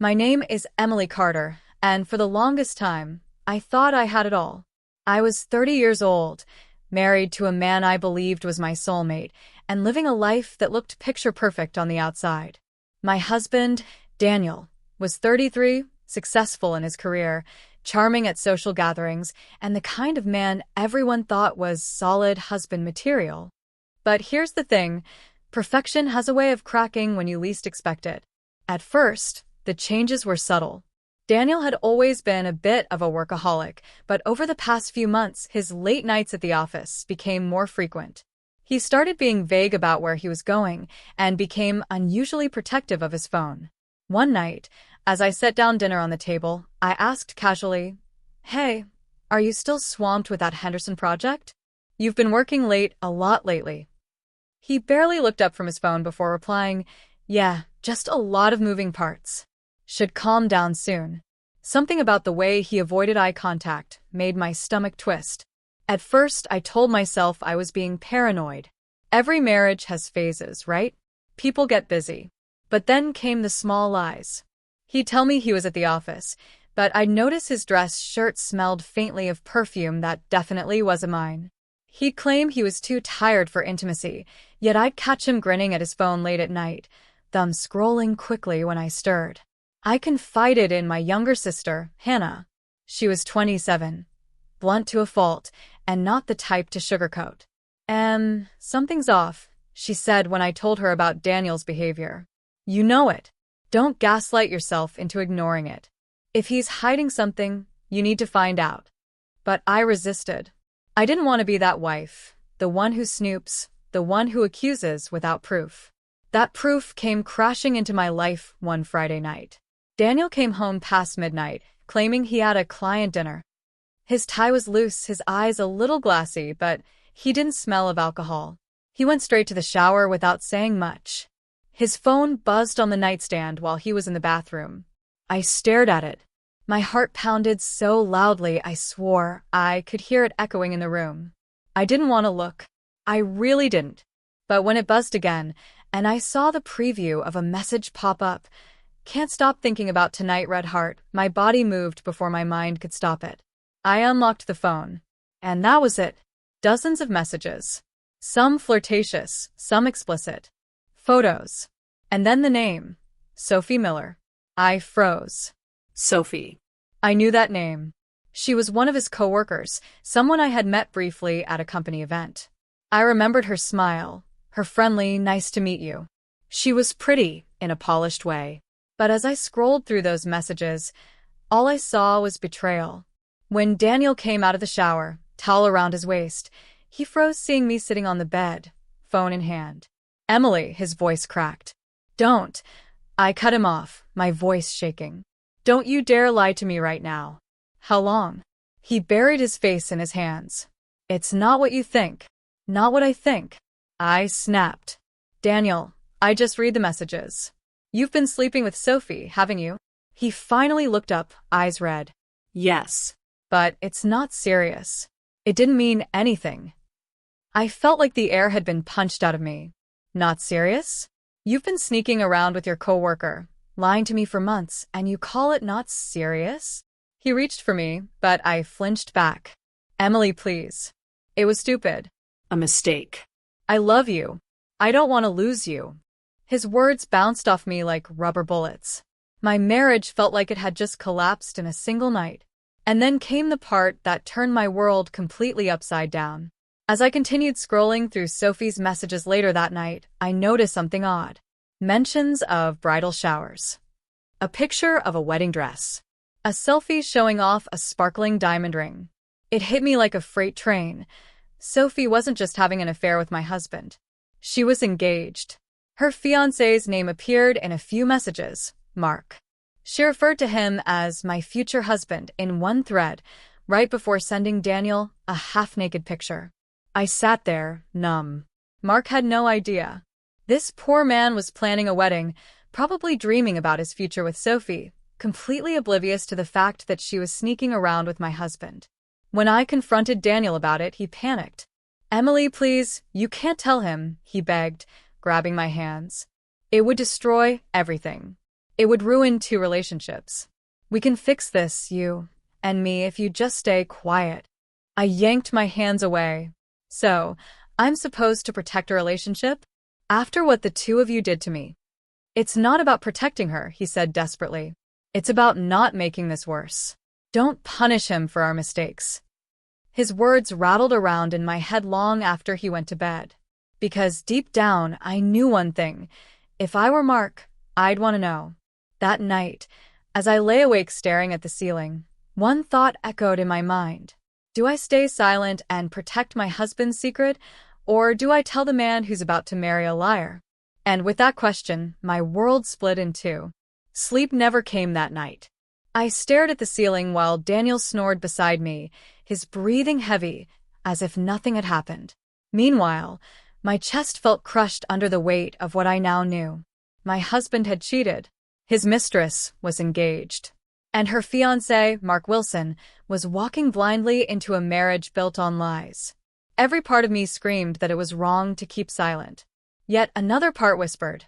My name is Emily Carter, and for the longest time, I thought I had it all. I was 30 years old, married to a man I believed was my soulmate, and living a life that looked picture-perfect on the outside. My husband, Daniel, was 33, successful in his career, charming at social gatherings, and the kind of man everyone thought was solid husband material. But here's the thing, perfection has a way of cracking when you least expect it. At first, the changes were subtle. Daniel had always been a bit of a workaholic, but over the past few months, his late nights at the office became more frequent. He started being vague about where he was going and became unusually protective of his phone. One night, as I set down dinner on the table, I asked casually, "Hey, are you still swamped with that Henderson project? You've been working late a lot lately." He barely looked up from his phone before replying, "Yeah, just a lot of moving parts. Should calm down soon." Something about the way he avoided eye contact made my stomach twist. At first, I told myself I was being paranoid. Every marriage has phases, right? People get busy. But then came the small lies. He'd tell me he was at the office, but I'd notice his dress shirt smelled faintly of perfume that definitely wasn't mine. He'd claim he was too tired for intimacy, yet I'd catch him grinning at his phone late at night, thumb scrolling quickly when I stirred. I confided in my younger sister, Hannah. She was 27, blunt to a fault, and not the type to sugarcoat. Something's off," she said when I told her about Daniel's behavior. "You know it. Don't gaslight yourself into ignoring it. If he's hiding something, you need to find out." But I resisted. I didn't want to be that wife, the one who snoops, the one who accuses without proof. That proof came crashing into my life one Friday night. Daniel came home past midnight, claiming he had a client dinner. His tie was loose, his eyes a little glassy, but he didn't smell of alcohol. He went straight to the shower without saying much. His phone buzzed on the nightstand while he was in the bathroom. I stared at it. My heart pounded so loudly I swore I could hear it echoing in the room. I didn't want to look. I really didn't. But when it buzzed again, and I saw the preview of a message pop up, "Can't stop thinking about tonight, red heart," my body moved before my mind could stop it. I unlocked the phone. And that was it. Dozens of messages. Some flirtatious, some explicit. Photos. And then the name. Sophie Miller. I froze. Sophie. I knew that name. She was one of his coworkers, someone I had met briefly at a company event. I remembered her smile, her friendly, "nice to meet you." She was pretty, in a polished way. But as I scrolled through those messages, all I saw was betrayal. When Daniel came out of the shower, towel around his waist, he froze seeing me sitting on the bed, phone in hand. "Emily," his voice cracked. "Don't." I cut him off, my voice shaking. "Don't you dare lie to me right now." "How long?" He buried his face in his hands. "It's not what you think." "Not what I think." I snapped. "Daniel, I just read the messages. You've been sleeping with Sophie, haven't you?" He finally looked up, eyes red. "Yes." "But it's not serious." It didn't mean anything. I felt like the air had been punched out of me. "Not serious? You've been sneaking around with your coworker, lying to me for months, and you call it not serious?" He reached for me, but I flinched back. "Emily, please. It was stupid." "A mistake." "I love you. I don't want to lose you." His words bounced off me like rubber bullets. My marriage felt like it had just collapsed in a single night. And then came the part that turned my world completely upside down. As I continued scrolling through Sophie's messages later that night, I noticed something odd. Mentions of bridal showers. A picture of a wedding dress. A selfie showing off a sparkling diamond ring. It hit me like a freight train. Sophie wasn't just having an affair with my husband. She was engaged. Her fiancé's name appeared in a few messages, Mark. She referred to him as my future husband in one thread, right before sending Daniel a half-naked picture. I sat there, numb. Mark had no idea. This poor man was planning a wedding, probably dreaming about his future with Sophie, completely oblivious to the fact that she was sneaking around with my husband. When I confronted Daniel about it, he panicked. "Emily, please, you can't tell him," he begged, grabbing my hands. "It would destroy everything." It would ruin 2 relationships. We can fix this, you and me, if you just stay quiet. I yanked my hands away. So, I'm supposed to protect a relationship? After what the 2 of you did to me. It's not about protecting her, he said desperately. It's about not making this worse. Don't punish him for our mistakes. His words rattled around in my head long after he went to bed. Because deep down, I knew one thing. If I were Mark, I'd want to know. That night, as I lay awake staring at the ceiling, one thought echoed in my mind. Do I stay silent and protect my husband's secret, or do I tell the man who's about to marry a liar? And with that question, my world split in 2. Sleep never came that night. I stared at the ceiling while Daniel snored beside me, his breathing heavy, as if nothing had happened. Meanwhile, my chest felt crushed under the weight of what I now knew. My husband had cheated. His mistress was engaged. And her fiancé, Mark Wilson, was walking blindly into a marriage built on lies. Every part of me screamed that it was wrong to keep silent. Yet another part whispered,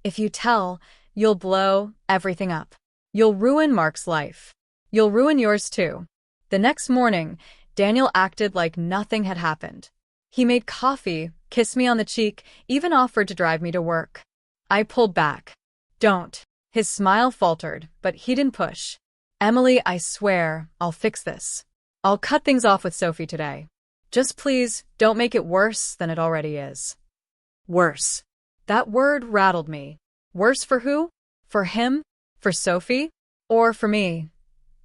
if you tell, you'll blow everything up. You'll ruin Mark's life. You'll ruin yours too. The next morning, Daniel acted like nothing had happened. He made coffee, kissed me on the cheek, even offered to drive me to work. I pulled back. Don't. His smile faltered, but he didn't push. Emily, I swear, I'll fix this. I'll cut things off with Sophie today. Just please, don't make it worse than it already is. Worse. That word rattled me. Worse for who? For him? For Sophie? Or for me?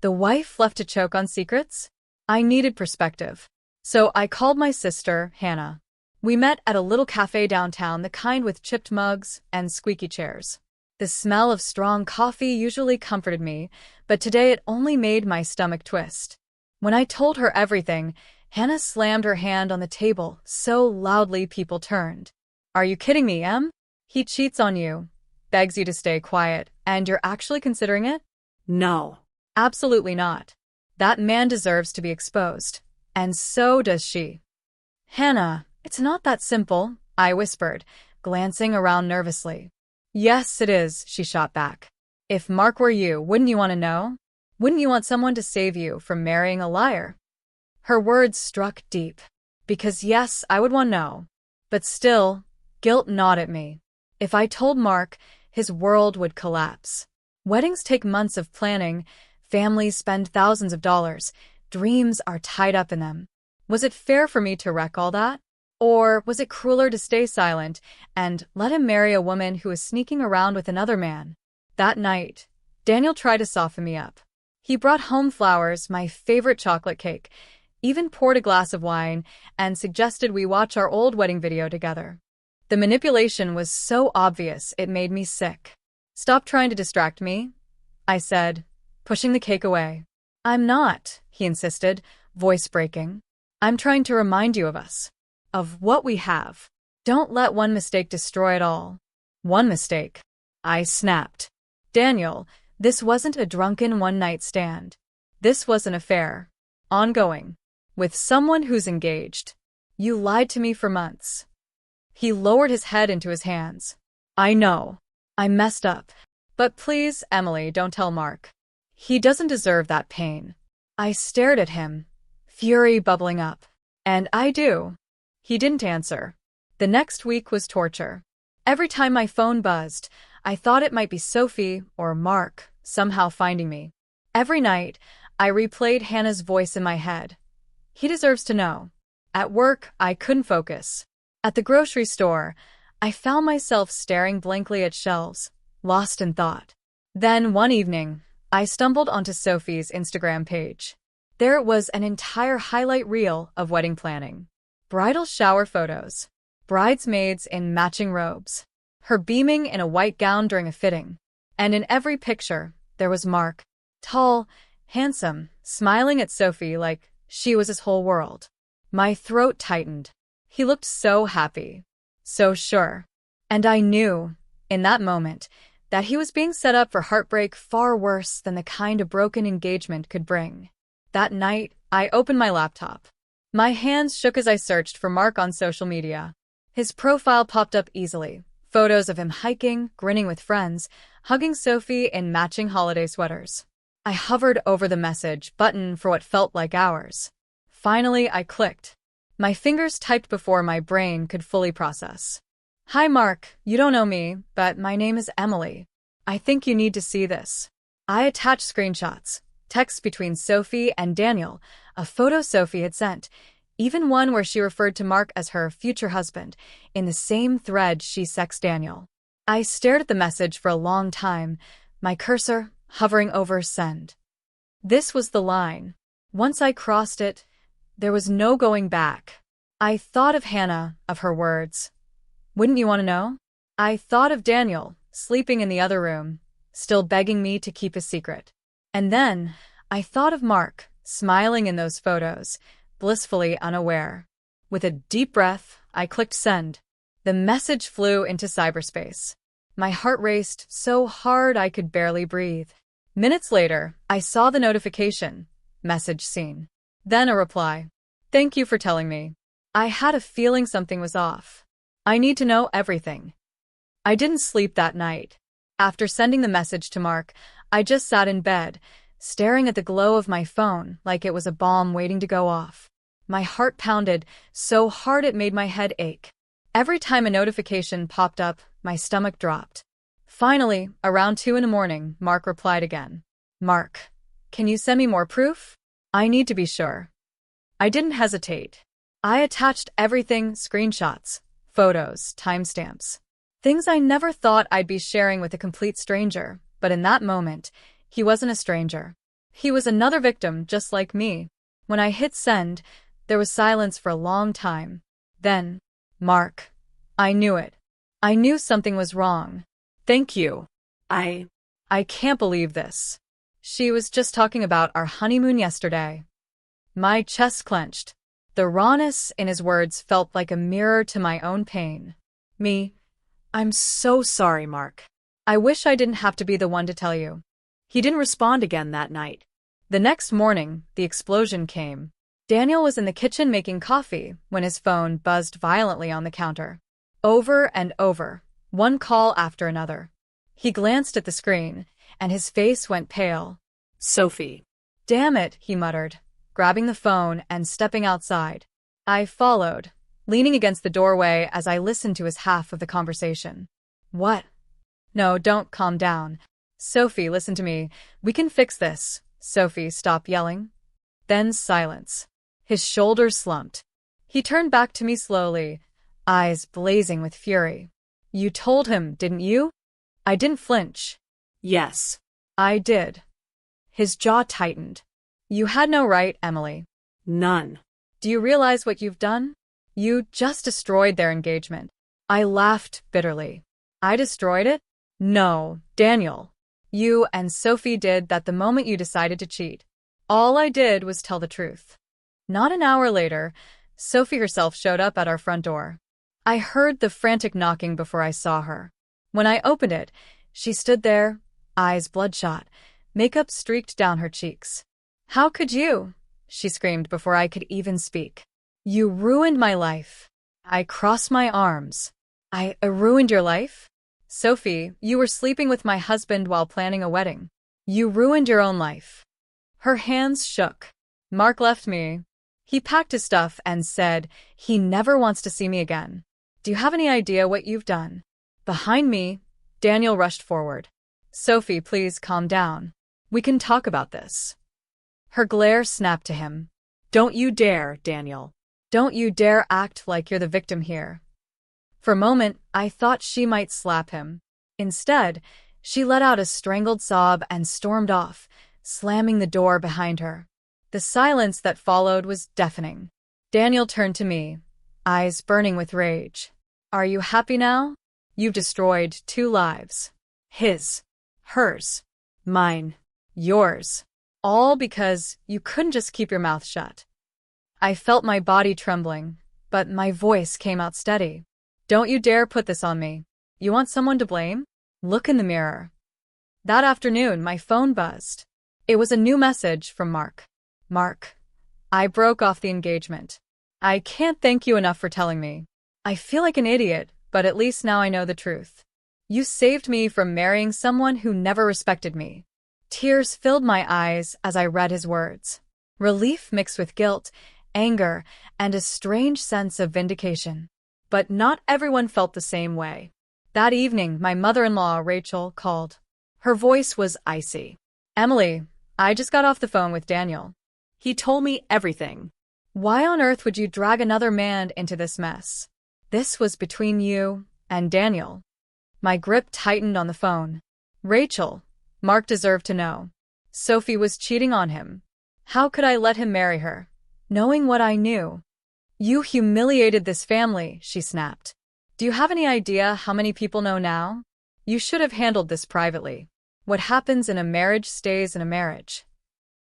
The wife left to choke on secrets? I needed perspective. So I called my sister, Hannah. We met at a little cafe downtown, the kind with chipped mugs and squeaky chairs. The smell of strong coffee usually comforted me, but today it only made my stomach twist. When I told her everything, Hannah slammed her hand on the table so loudly people turned. Are you kidding me, Em? He cheats on you, begs you to stay quiet, and you're actually considering it? No. Absolutely not. That man deserves to be exposed. And so does she. Hannah, it's not that simple, I whispered, glancing around nervously. Yes, it is, she shot back. If Mark were you, wouldn't you want to know? Wouldn't you want someone to save you from marrying a liar? Her words struck deep. Because yes, I would want to know. But still, guilt gnawed at me. If I told Mark, his world would collapse. Weddings take months of planning, families spend thousands of dollars, dreams are tied up in them. Was it fair for me to wreck all that? Or was it crueler to stay silent and let him marry a woman who was sneaking around with another man? That night, Daniel tried to soften me up. He brought home flowers, my favorite chocolate cake, even poured a glass of wine, and suggested we watch our old wedding video together. The manipulation was so obvious it made me sick. Stop trying to distract me, I said, pushing the cake away. I'm not, he insisted, voice breaking. I'm trying to remind you of us. Of what we have. Don't let one mistake destroy it all. One mistake. I snapped. Daniel, this wasn't a drunken one-night stand. This was an affair. Ongoing. With someone who's engaged. You lied to me for months. He lowered his head into his hands. I know. I messed up. But please, Emily, don't tell Mark. He doesn't deserve that pain. I stared at him, fury bubbling up. And I do. He didn't answer. The next week was torture. Every time my phone buzzed, I thought it might be Sophie or Mark somehow finding me. Every night, I replayed Hannah's voice in my head. He deserves to know. At work, I couldn't focus. At the grocery store, I found myself staring blankly at shelves, lost in thought. Then, one evening, I stumbled onto Sophie's Instagram page. There it was, an entire highlight reel of wedding planning. Bridal shower photos. Bridesmaids in matching robes. Her beaming in a white gown during a fitting. And in every picture, there was Mark. Tall, handsome, smiling at Sophie like she was his whole world. My throat tightened. He looked so happy. So sure. And I knew, in that moment, that he was being set up for heartbreak far worse than the kind a broken engagement could bring. That night, I opened my laptop. My hands shook as I searched for Mark on social media. His profile popped up easily. Photos of him hiking, grinning with friends, hugging Sophie in matching holiday sweaters. I hovered over the message button for what felt like hours. Finally, I clicked. My fingers typed before my brain could fully process. Hi Mark, you don't know me, but my name is Emily. I think you need to see this. I attached screenshots, texts between Sophie and Daniel, a photo Sophie had sent, even one where she referred to Mark as her future husband. In the same thread, she sexted Daniel. I stared at the message for a long time, my cursor hovering over send. This was the line. Once I crossed it, there was no going back. I thought of Hannah, of her words. Wouldn't you want to know? I thought of Daniel, sleeping in the other room, still begging me to keep a secret. And then, I thought of Mark, smiling in those photos, blissfully unaware. With a deep breath, I clicked send. The message flew into cyberspace. My heart raced so hard I could barely breathe. Minutes later, I saw the notification. Message seen. Then a reply. Thank you for telling me. I had a feeling something was off. I need to know everything. I didn't sleep that night. After sending the message to Mark, I just sat in bed, staring at the glow of my phone like it was a bomb waiting to go off. My heart pounded so hard it made my head ache. Every time a notification popped up, my stomach dropped. Finally, around 2 a.m, Mark replied again. Mark, can you send me more proof? I need to be sure. I didn't hesitate. I attached everything, screenshots, photos, timestamps. Things I never thought I'd be sharing with a complete stranger, but in that moment, he wasn't a stranger. He was another victim just like me. When I hit send, there was silence for a long time. Then, Mark. I knew it. I knew something was wrong. Thank you. I can't believe this. She was just talking about our honeymoon yesterday. My chest clenched. The rawness in his words felt like a mirror to my own pain. I'm so sorry, Mark. I wish I didn't have to be the one to tell you. He didn't respond again that night. The next morning, the explosion came. Daniel was in the kitchen making coffee when his phone buzzed violently on the counter. Over and over, one call after another. He glanced at the screen, and his face went pale. Sophie. Damn it, he muttered, grabbing the phone and stepping outside. I followed, leaning against the doorway as I listened to his half of the conversation. What? No, don't calm down. Sophie, listen to me. We can fix this. Sophie, stop yelling. Then silence. His shoulders slumped. He turned back to me slowly, eyes blazing with fury. You told him, didn't you? I didn't flinch. Yes. I did. His jaw tightened. You had no right, Emily. None. Do you realize what you've done? You just destroyed their engagement. I laughed bitterly. I destroyed it? No, Daniel. You and Sophie did that the moment you decided to cheat. All I did was tell the truth. Not an hour later, Sophie herself showed up at our front door. I heard the frantic knocking before I saw her. When I opened it, she stood there, eyes bloodshot, makeup streaked down her cheeks. How could you? She screamed before I could even speak. You ruined my life. I crossed my arms. I ruined your life? Sophie, you were sleeping with my husband while planning a wedding. You ruined your own life. Her hands shook. Mark left me. He packed his stuff and said he never wants to see me again. Do you have any idea what you've done? Behind me, Daniel rushed forward. Sophie, please calm down. We can talk about this. Her glare snapped to him. Don't you dare, Daniel. Don't you dare act like you're the victim here. For a moment, I thought she might slap him. Instead, she let out a strangled sob and stormed off, slamming the door behind her. The silence that followed was deafening. Daniel turned to me, eyes burning with rage. Are you happy now? You've destroyed 2 lives. His, hers, mine, yours. All because you couldn't just keep your mouth shut. I felt my body trembling, but my voice came out steady. Don't you dare put this on me. You want someone to blame? Look in the mirror. That afternoon, my phone buzzed. It was a new message from Mark. Mark, I broke off the engagement. I can't thank you enough for telling me. I feel like an idiot, but at least now I know the truth. You saved me from marrying someone who never respected me." Tears filled my eyes as I read his words. Relief mixed with guilt, anger, and a strange sense of vindication. But not everyone felt the same way. That evening, my mother-in-law, Rachel, called. Her voice was icy. "Emily, I just got off the phone with Daniel. He told me everything." Why on earth would you drag another man into this mess? This was between you and Daniel." My grip tightened on the phone. "Rachel, Mark deserved to know. Sophie was cheating on him. How could I let him marry her, knowing what I knew?" "You humiliated this family," she snapped. "Do you have any idea how many people know now? You should have handled this privately. What happens in a marriage stays in a marriage."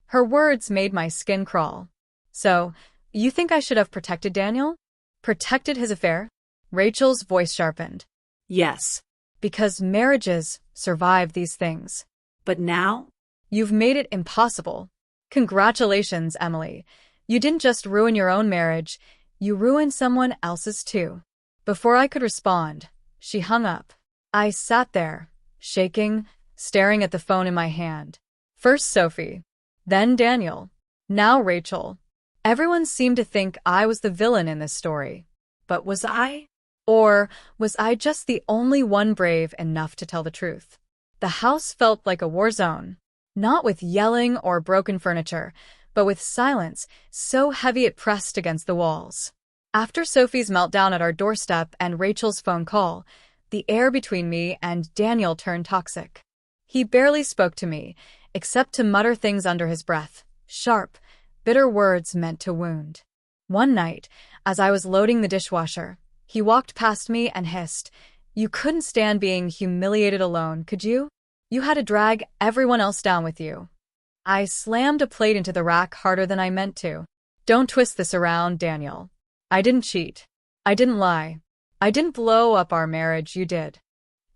Her words made my skin crawl. "So, you think I should have protected Daniel? Protected his affair?" Rachel's voice sharpened. "Yes." "Because marriages survive these things. But now? You've made it impossible. Congratulations, Emily. You didn't just ruin your own marriage, you ruined someone else's too." Before I could respond, she hung up. I sat there, shaking, staring at the phone in my hand. First Sophie, then Daniel, now Rachel. Everyone seemed to think I was the villain in this story. But was I? Or was I just the only one brave enough to tell the truth? The house felt like a war zone. Not with yelling or broken furniture, but with silence so heavy it pressed against the walls. After Sophie's meltdown at our doorstep and Rachel's phone call, the air between me and Daniel turned toxic. He barely spoke to me, except to mutter things under his breath, sharp, bitter words meant to wound. One night, as I was loading the dishwasher, he walked past me and hissed, "You couldn't stand being humiliated alone, could you? You had to drag everyone else down with you." I slammed a plate into the rack harder than I meant to. "Don't twist this around, Daniel. I didn't cheat. I didn't lie. I didn't blow up our marriage, you did."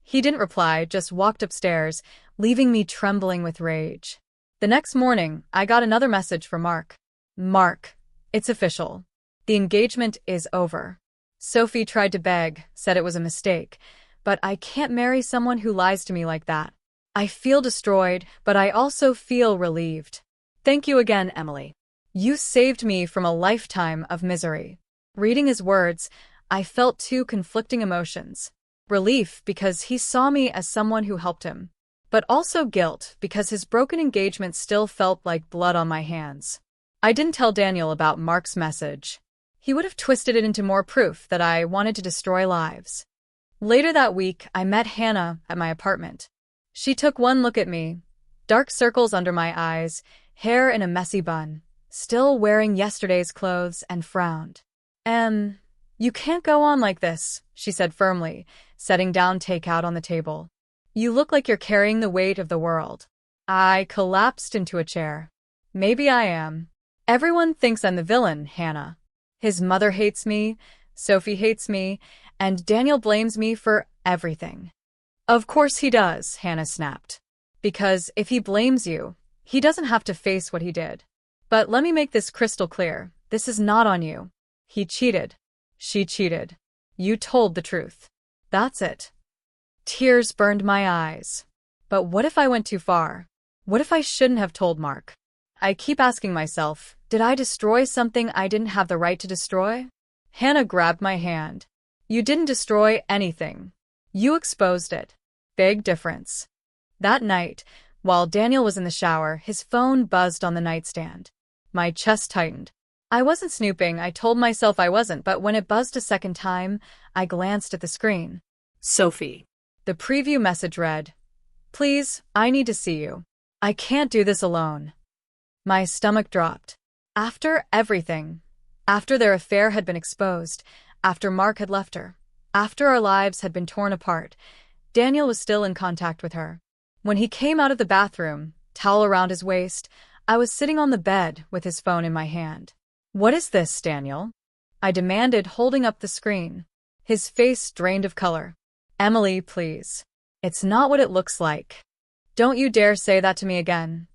He didn't reply, just walked upstairs, leaving me trembling with rage. The next morning, I got another message from Mark. "Mark, it's official. The engagement is over. Sophie tried to beg, said it was a mistake, but I can't marry someone who lies to me like that. I feel destroyed, but I also feel relieved. Thank you again, Emily. You saved me from a lifetime of misery." Reading his words, I felt two conflicting emotions. Relief because he saw me as someone who helped him, but also guilt because his broken engagement still felt like blood on my hands. I didn't tell Daniel about Mark's message. He would have twisted it into more proof that I wanted to destroy lives. Later that week, I met Hannah at my apartment. She took one look at me, dark circles under my eyes, hair in a messy bun, still wearing yesterday's clothes, and frowned. You can't go on like this," she said firmly, setting down takeout on the table. "You look like you're carrying the weight of the world." I collapsed into a chair. "Maybe I am. Everyone thinks I'm the villain, Hannah. His mother hates me, Sophie hates me, and Daniel blames me for everything." "Of course he does," Hannah snapped. "Because if he blames you, he doesn't have to face what he did. But let me make this crystal clear. This is not on you. He cheated. She cheated. You told the truth. That's it." Tears burned my eyes. But what if I went too far? What if I shouldn't have told Mark? I keep asking myself, did I destroy something I didn't have the right to destroy? Hannah grabbed my hand. "You didn't destroy anything. You exposed it. Big difference." That night, while Daniel was in the shower, his phone buzzed on the nightstand. My chest tightened. I wasn't snooping, I told myself I wasn't, but when it buzzed a second time, I glanced at the screen. "Sophie." The preview message read, "Please, I need to see you. I can't do this alone." My stomach dropped. After everything, after their affair had been exposed, after Mark had left her, after our lives had been torn apart, Daniel was still in contact with her. When he came out of the bathroom, towel around his waist, I was sitting on the bed with his phone in my hand. "What is this, Daniel?" I demanded, holding up the screen. His face drained of color. "Emily, please. It's not what it looks like. Don't you dare say that to me again."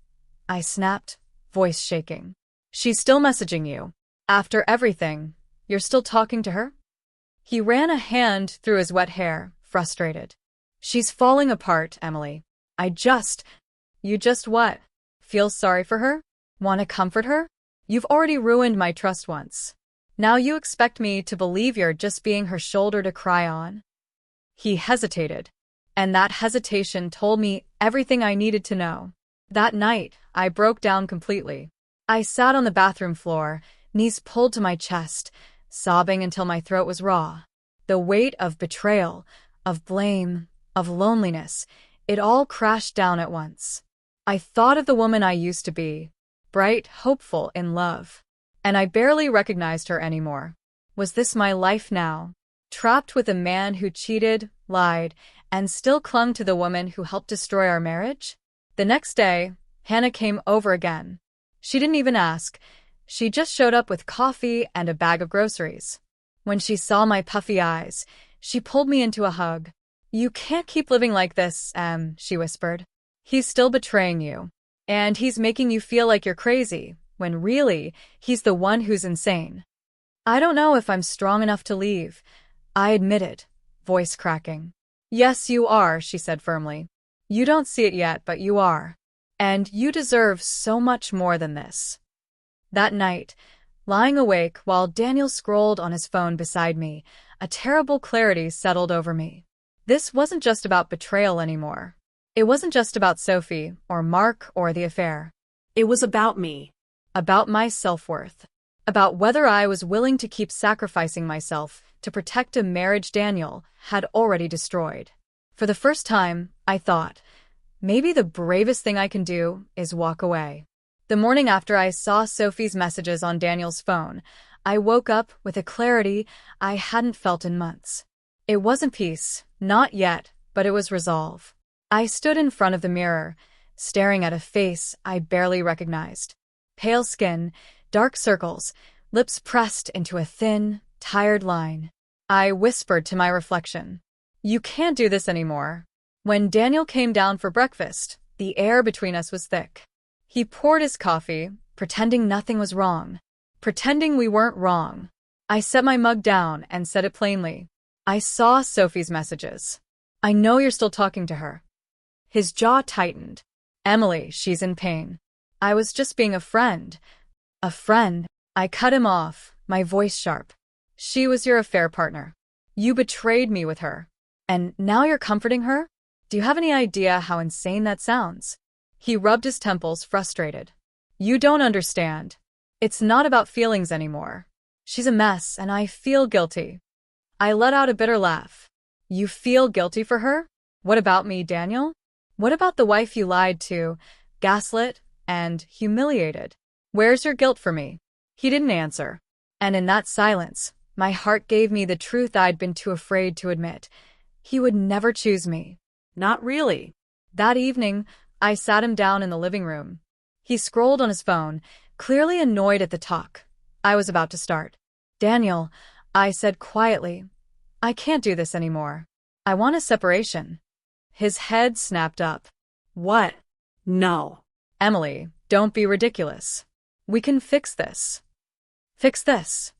I snapped, voice shaking. "She's still messaging you. After everything, you're still talking to her?" He ran a hand through his wet hair, frustrated. She's falling apart, Emily. You just what? Feel sorry for her? Want to comfort her? You've already ruined my trust once. Now you expect me to believe you're just being her shoulder to cry on? He hesitated, and that hesitation told me everything I needed to know. That night, I broke down completely. I sat on the bathroom floor, knees pulled to my chest, sobbing until my throat was raw. The weight of betrayal, of blame, of loneliness, it all crashed down at once. I thought of the woman I used to be, bright, hopeful, in love, and I barely recognized her anymore. Was this my life now? Trapped with a man who cheated, lied, and still clung to the woman who helped destroy our marriage? The next day, Hannah came over again. She didn't even ask. She just showed up with coffee and a bag of groceries. When she saw my puffy eyes, she pulled me into a hug. You can't keep living like this, she whispered. He's still betraying you. And he's making you feel like you're crazy, when really, he's the one who's insane. I don't know if I'm strong enough to leave, I admitted, voice cracking. Yes, you are, she said firmly. You don't see it yet, but you are. And you deserve so much more than this. That night, lying awake while Daniel scrolled on his phone beside me, a terrible clarity settled over me. This wasn't just about betrayal anymore. It wasn't just about Sophie, or Mark, or the affair. It was about me. About my self-worth. About whether I was willing to keep sacrificing myself to protect a marriage Daniel had already destroyed. For the first time, I thought, maybe the bravest thing I can do is walk away. The morning after I saw Sophie's messages on Daniel's phone, I woke up with a clarity I hadn't felt in months. It wasn't peace, not yet, but it was resolve. I stood in front of the mirror, staring at a face I barely recognized. Pale skin, dark circles, lips pressed into a thin, tired line. I whispered to my reflection, "You can't do this anymore." When Daniel came down for breakfast, the air between us was thick. He poured his coffee, pretending nothing was wrong. Pretending we weren't wrong. I set my mug down and said it plainly. I saw Sophie's messages. I know you're still talking to her. His jaw tightened. Emily, she's in pain. I was just being a friend. A friend. I cut him off, my voice sharp. She was your affair partner. You betrayed me with her. And now you're comforting her? Do you have any idea how insane that sounds? He rubbed his temples, frustrated. You don't understand. It's not about feelings anymore. She's a mess, and I feel guilty. I let out a bitter laugh. You feel guilty for her? What about me, Daniel? What about the wife you lied to, gaslit, and humiliated? Where's your guilt for me? He didn't answer. And in that silence, my heart gave me the truth I'd been too afraid to admit. He would never choose me. Not really. That evening, I sat him down in the living room. He scrolled on his phone, clearly annoyed at the talk. I was about to start. Daniel, I said quietly, I can't do this anymore. I want a separation. His head snapped up. What? No. Emily, don't be ridiculous. We can fix this. Fix this.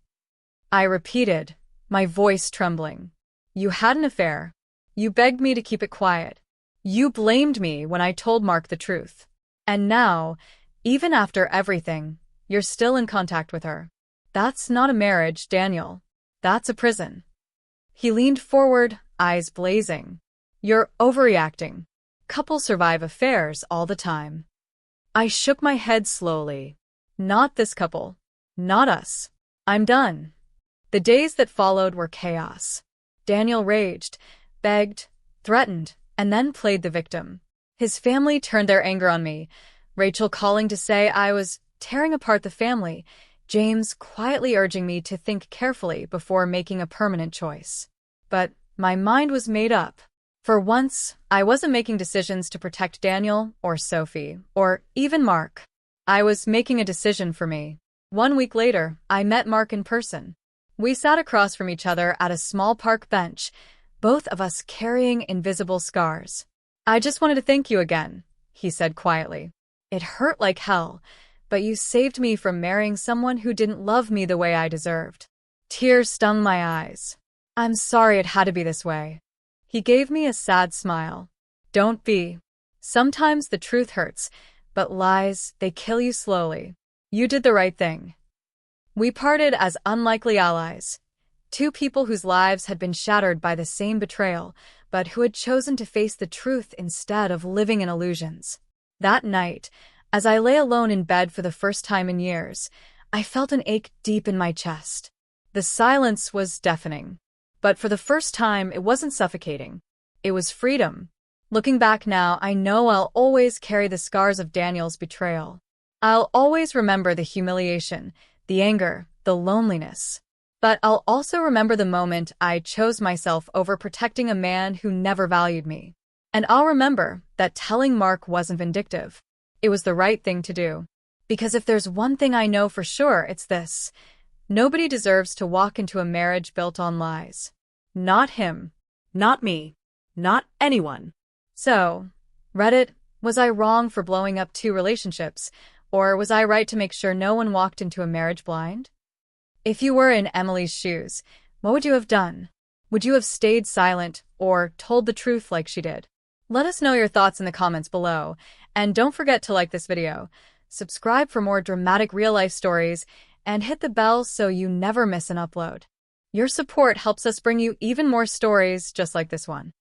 I repeated, my voice trembling. You had an affair. You begged me to keep it quiet. You blamed me when I told Mark the truth. And now, even after everything, you're still in contact with her. That's not a marriage, Daniel. That's a prison. He leaned forward, eyes blazing. You're overreacting. Couples survive affairs all the time. I shook my head slowly. Not this couple. Not us. I'm done. The days that followed were chaos. Daniel raged, begged, threatened, and then played the victim. His family turned their anger on me, Rachel calling to say I was tearing apart the family, James quietly urging me to think carefully before making a permanent choice. But my mind was made up. For once, I wasn't making decisions to protect Daniel or Sophie or even Mark. I was making a decision for me. 1 week later, I met Mark in person. We sat across from each other at a small park bench, both of us carrying invisible scars. I just wanted to thank you again, he said quietly. It hurt like hell, but you saved me from marrying someone who didn't love me the way I deserved. Tears stung my eyes. I'm sorry it had to be this way. He gave me a sad smile. Don't be. Sometimes the truth hurts, but lies, they kill you slowly. You did the right thing. We parted as unlikely allies. Two people whose lives had been shattered by the same betrayal, but who had chosen to face the truth instead of living in illusions. That night, as I lay alone in bed for the first time in years, I felt an ache deep in my chest. The silence was deafening. But for the first time, it wasn't suffocating. It was freedom. Looking back now, I know I'll always carry the scars of Daniel's betrayal. I'll always remember the humiliation, the anger, the loneliness. But I'll also remember the moment I chose myself over protecting a man who never valued me. And I'll remember that telling Mark wasn't vindictive. It was the right thing to do. Because if there's one thing I know for sure, it's this. Nobody deserves to walk into a marriage built on lies. Not him. Not me. Not anyone. So, Reddit, was I wrong for blowing up 2 relationships, or was I right to make sure no one walked into a marriage blind? If you were in Emily's shoes, what would you have done? Would you have stayed silent or told the truth like she did? Let us know your thoughts in the comments below, and don't forget to like this video, subscribe for more dramatic real-life stories, and hit the bell so you never miss an upload. Your support helps us bring you even more stories just like this one.